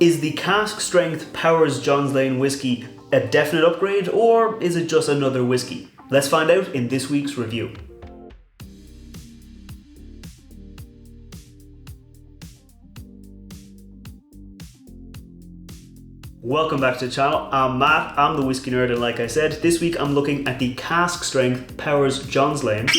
Is the cask strength Powers Johns Lane whiskey a definite upgrade, or is it just another whiskey? Let's find out in this week's review. Welcome back to the channel. I'm Matt, I'm the whiskey nerd, and like I said, this week I'm looking at the cask strength Powers Johns Lane.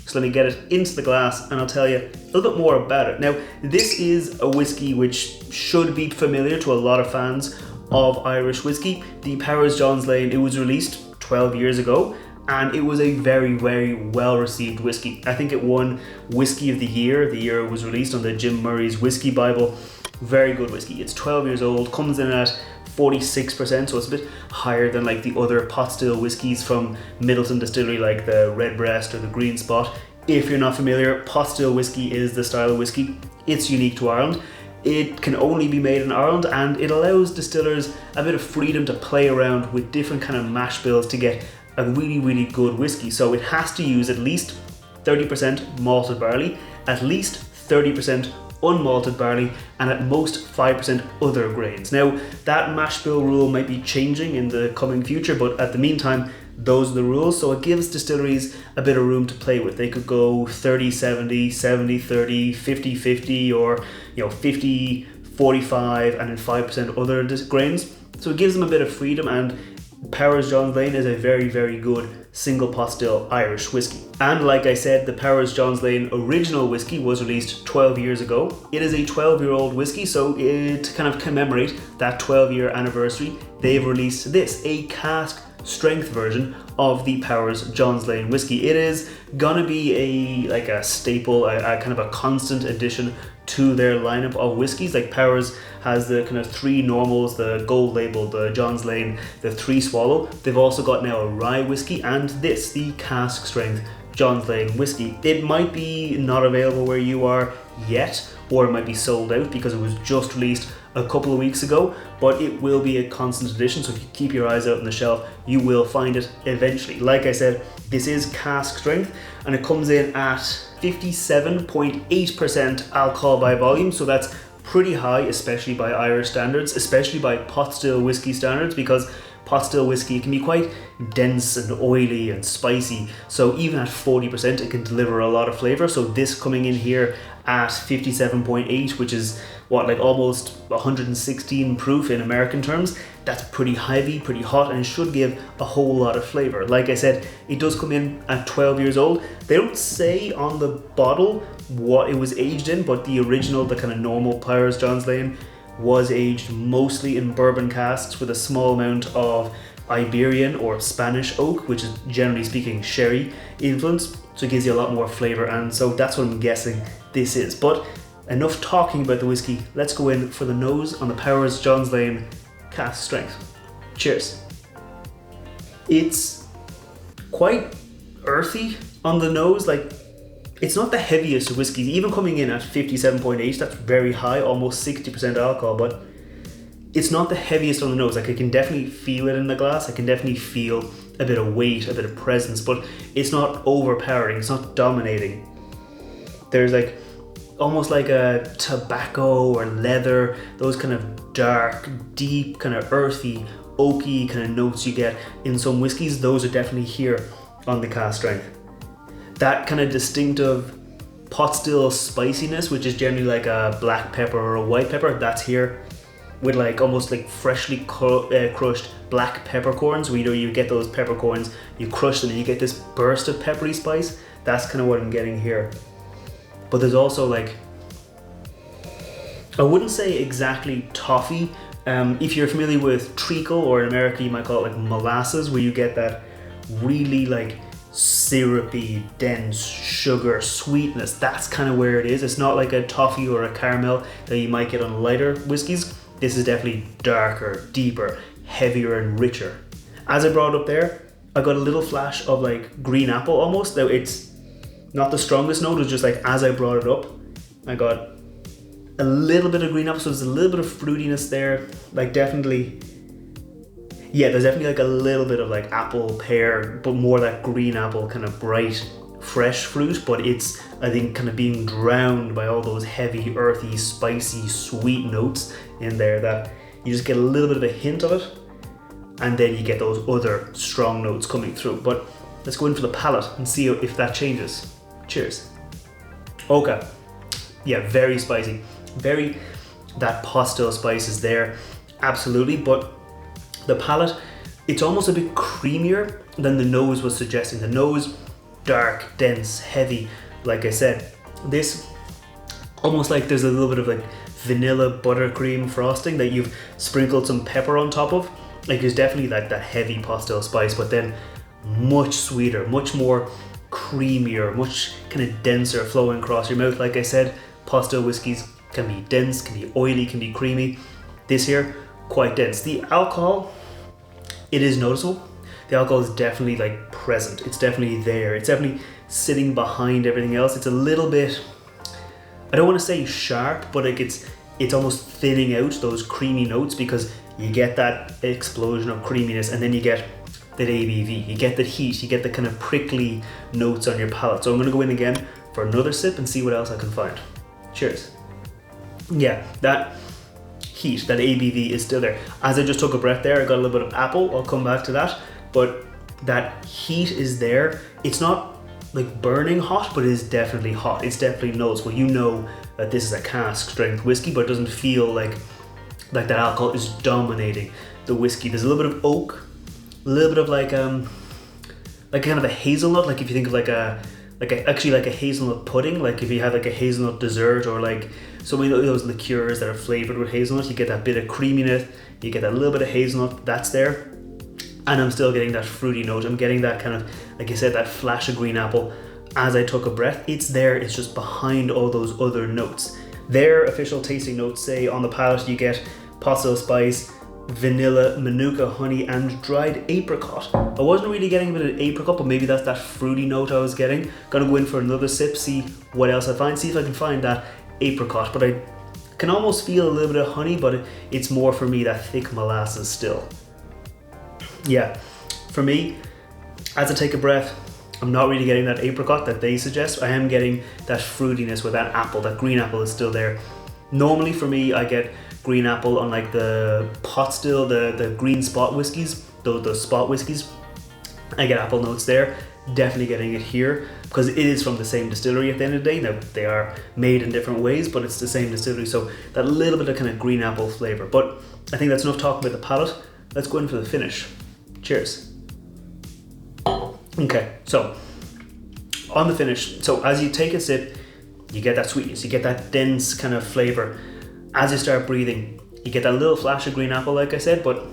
So let me get it into the glass and I'll tell you a little bit more about it. Now, this is a whiskey which should be familiar to a lot of fans of Irish whiskey. The Powers Johns Lane, it was released 12 years ago and it was a very, very well received whiskey. I think it won Whiskey of the year it was released on the Jim Murray's Whiskey Bible. Very good whiskey. It's 12 years old, comes in at 46%, so it's a bit higher than like the other pot still whiskies from Middleton Distillery, like the Redbreast or the Green Spot. If you're not familiar, pot still whiskey is the style of whiskey. It's unique to Ireland. It can only be made in Ireland, and it allows distillers a bit of freedom to play around with different kind of mash bills to get a really, really good whiskey. So it has to use at least 30% malted barley, at least 30% unmalted barley, and at most 5% other grains. Now, that mash bill rule might be changing in the coming future, but at the meantime, those are the rules. So it gives distilleries a bit of room to play with. They could go 30-70, 70-30, 50-50, or 50-45 and then 5% other grains. So it gives them a bit of freedom, and Powers Johns Lane is a very, very good single pot still Irish whiskey. And like I said, the Powers Johns Lane original whiskey was released 12 years ago. It is a 12-year-old whiskey, so to kind of commemorate that 12-year anniversary, they've released this, a cask strength version of the Powers Johns Lane whiskey. It is gonna be a staple, a kind of a constant addition to their lineup of whiskies. Like Powers has the kind of three normals, the gold label, the Johns Lane, the three swallow. They've also got now a rye whiskey and this, the cask strength Johns Lane whiskey. It might be not available where you are yet, or it might be sold out because it was just released a couple of weeks ago, but it will be a constant addition, so if you keep your eyes out on the shelf, you will find it eventually. Like I said, this is cask strength and it comes in at 57.8% alcohol by volume, so that's pretty high, especially by Irish standards, especially by pot still whiskey standards, because pot still whiskey can be quite dense and oily and spicy. So even at 40%, it can deliver a lot of flavor. So this coming in here at 57.8, which is almost 116 proof in American terms, that's pretty heavy, pretty hot, and should give a whole lot of flavor. Like I said, it does come in at 12 years old. They don't say on the bottle what it was aged in, but the original, the kind of normal Powers Johns Lane, was aged mostly in bourbon casks with a small amount of Iberian or Spanish oak, which is generally speaking sherry influence, so it gives you a lot more flavor, and so that's what I'm guessing this is. But enough talking about the whiskey, let's go in for the nose on the Powers Johns Lane cask strength. Cheers. It's quite earthy on the nose, it's not the heaviest of whiskeys, even coming in at 57.8, that's very high, almost 60% alcohol, but it's not the heaviest on the nose. I can definitely feel it in the glass, I can definitely feel a bit of weight, a bit of presence, but it's not overpowering, it's not dominating. There's almost like a tobacco or leather, those kind of dark, deep, kind of earthy, oaky kind of notes you get in some whiskeys, those are definitely here on the cask strength. That kind of distinctive pot still spiciness, which is generally like a black pepper or a white pepper, that's here with almost freshly crushed black peppercorns, where you get those peppercorns, you crush them and you get this burst of peppery spice. That's kind of what I'm getting here. But there's also I wouldn't say exactly toffee. If you're familiar with treacle, or in America you might call it molasses, where you get that really syrupy, dense sugar sweetness, that's kind of where it is. It's not like a toffee or a caramel that you might get on lighter whiskies. This is definitely darker, deeper, heavier and richer. As I brought it up there, I got a little flash of green apple almost. Now it's not the strongest note, it's just as I brought it up, I got a little bit of green apple, so there's a little bit of fruitiness there, definitely. Yeah, there's definitely a little bit of apple, pear, but more that green apple kind of bright, fresh fruit, but it's I think kind of being drowned by all those heavy, earthy, spicy, sweet notes in there that you just get a little bit of a hint of it, and then you get those other strong notes coming through. But let's go in for the palate and see if that changes. Cheers. Okay. Yeah, very spicy. That pastel spice is there, absolutely, but the palate, it's almost a bit creamier than the nose was suggesting. The nose, dark, dense, heavy, like I said. This, almost like there's a little bit of like vanilla buttercream frosting that you've sprinkled some pepper on top of. Like there's definitely like that heavy pastel spice, but then much sweeter, much more creamier, much kind of denser flowing across your mouth. Like I said, pastel whiskies can be dense, can be oily, can be creamy. This here, quite dense. The alcohol, it is noticeable. The alcohol is definitely like present. It's definitely there. It's definitely sitting behind everything else. It's a little bit, I don't want to say sharp, but like it's almost thinning out those creamy notes, because you get that explosion of creaminess and then you get that ABV, you get the heat, you get the kind of prickly notes on your palate. So I'm going to go in again for another sip and see what else I can find. Cheers. Yeah, that heat, that ABV is still there. As I just took a breath there, I got a little bit of apple. I'll come back to that, but that heat is there. It's not like burning hot, but it is definitely hot. It's definitely noticeable. You know that this is a cask strength whiskey, but it doesn't feel like that alcohol is dominating the whiskey. There's a little bit of oak, a little bit of like kind of a hazelnut. Like if you think of like a hazelnut pudding, like if you have like a hazelnut dessert, or like so many of those liqueurs that are flavored with hazelnut, you get that bit of creaminess, you get that little bit of hazelnut, that's there. And I'm still getting that fruity note. I'm getting that kind of, like I said, that flash of green apple as I took a breath. It's there, it's just behind all those other notes. Their official tasting notes say on the palate you get pastel spice, vanilla, manuka honey, and dried apricot. I wasn't really getting a bit of apricot, but maybe that's that fruity note I was getting. Gonna go in for another sip, see what else I find, see if I can find that apricot. But I can almost feel a little bit of honey, but it's more for me that thick molasses still. Yeah, for me, as I take a breath, I'm not really getting that apricot that they suggest. I am getting that fruitiness with that apple. That green apple is still there. Normally for me, I get green apple on like the pot still, the green spot whiskies, those spot whiskies. I get apple notes there. Definitely getting it here, because it is from the same distillery at the end of the day. Now, they are made in different ways, but it's the same distillery. So that little bit of kind of green apple flavor. But I think that's enough talking about the palate. Let's go in for the finish. Cheers. Okay, so on the finish, so as you take a sip, you get that sweetness, you get that dense kind of flavor. As you start breathing, you get that little flash of green apple, like I said, but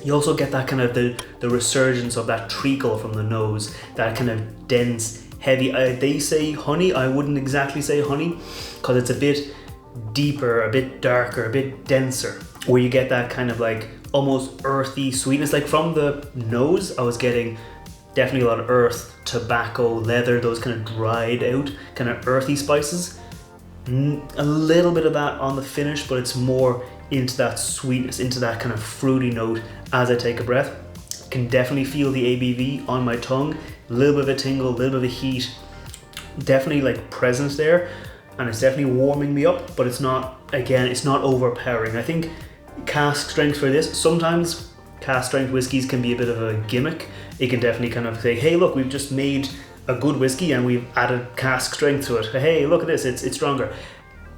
you also get that kind of the resurgence of that treacle from the nose, that kind of dense, heavy, they say honey, I wouldn't exactly say honey, because it's a bit deeper, a bit darker, a bit denser, where you get that kind of like almost earthy sweetness. Like from the nose, I was getting definitely a lot of earth, tobacco, leather, those kind of dried out, kind of earthy spices. A little bit of that on the finish, but it's more into that sweetness, into that kind of fruity note as I take a breath. Can definitely feel the ABV on my tongue, a little bit of a tingle, a little bit of a heat, definitely like present there, and it's definitely warming me up, but it's not, again, it's not overpowering. I think cask strength for this, sometimes cask strength whiskies can be a bit of a gimmick. It can definitely kind of say, hey look, we've just made a good whiskey and we've added cask strength to it. Hey, look at this, it's stronger.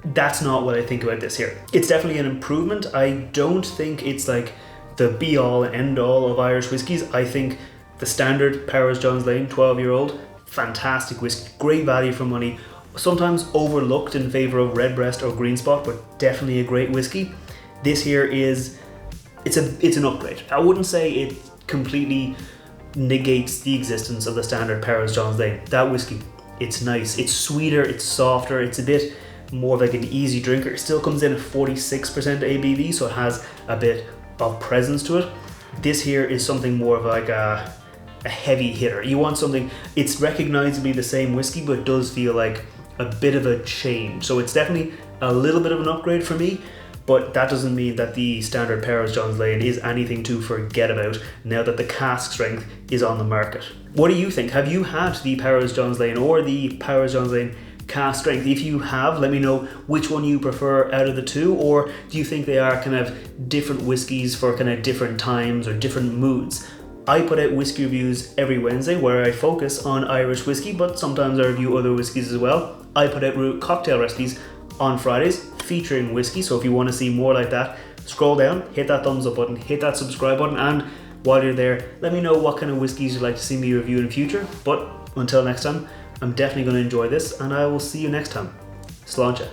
That's not what I think about this here. It's definitely an improvement. I don't think it's like the be all and end all of Irish whiskies. I think the standard Powers John's Lane 12-year-old, fantastic whiskey, great value for money, sometimes overlooked in favor of Redbreast or Green Spot, but definitely a great whiskey. This here is, it's an upgrade. I wouldn't say it completely negates the existence of the standard Powers John's Lane. That whiskey, it's nice, it's sweeter, it's softer, it's a bit more of like an easy drinker. It still comes in at 46% ABV, so it has a bit of presence to it. This here is something more of like a heavy hitter. You want something, it's recognizably the same whiskey, but it does feel like a bit of a change. So it's definitely a little bit of an upgrade for me, but that doesn't mean that the standard Powers John's Lane is anything to forget about now that the cask strength is on the market. What do you think? Have you had the Powers John's Lane or the Powers John's Lane cask strength. If you have, let me know which one you prefer out of the two, or do you think they are kind of different whiskies for kind of different times or different moods? I put out whiskey reviews every Wednesday where I focus on Irish whiskey, but sometimes I review other whiskies as well. I put out cocktail recipes on Fridays featuring whiskey, so if you want to see more like that, scroll down, hit that thumbs up button, hit that subscribe button, and while you're there, let me know what kind of whiskies you'd like to see me review in future. But until next time, I'm definitely going to enjoy this, and I will see you next time. Sláinte.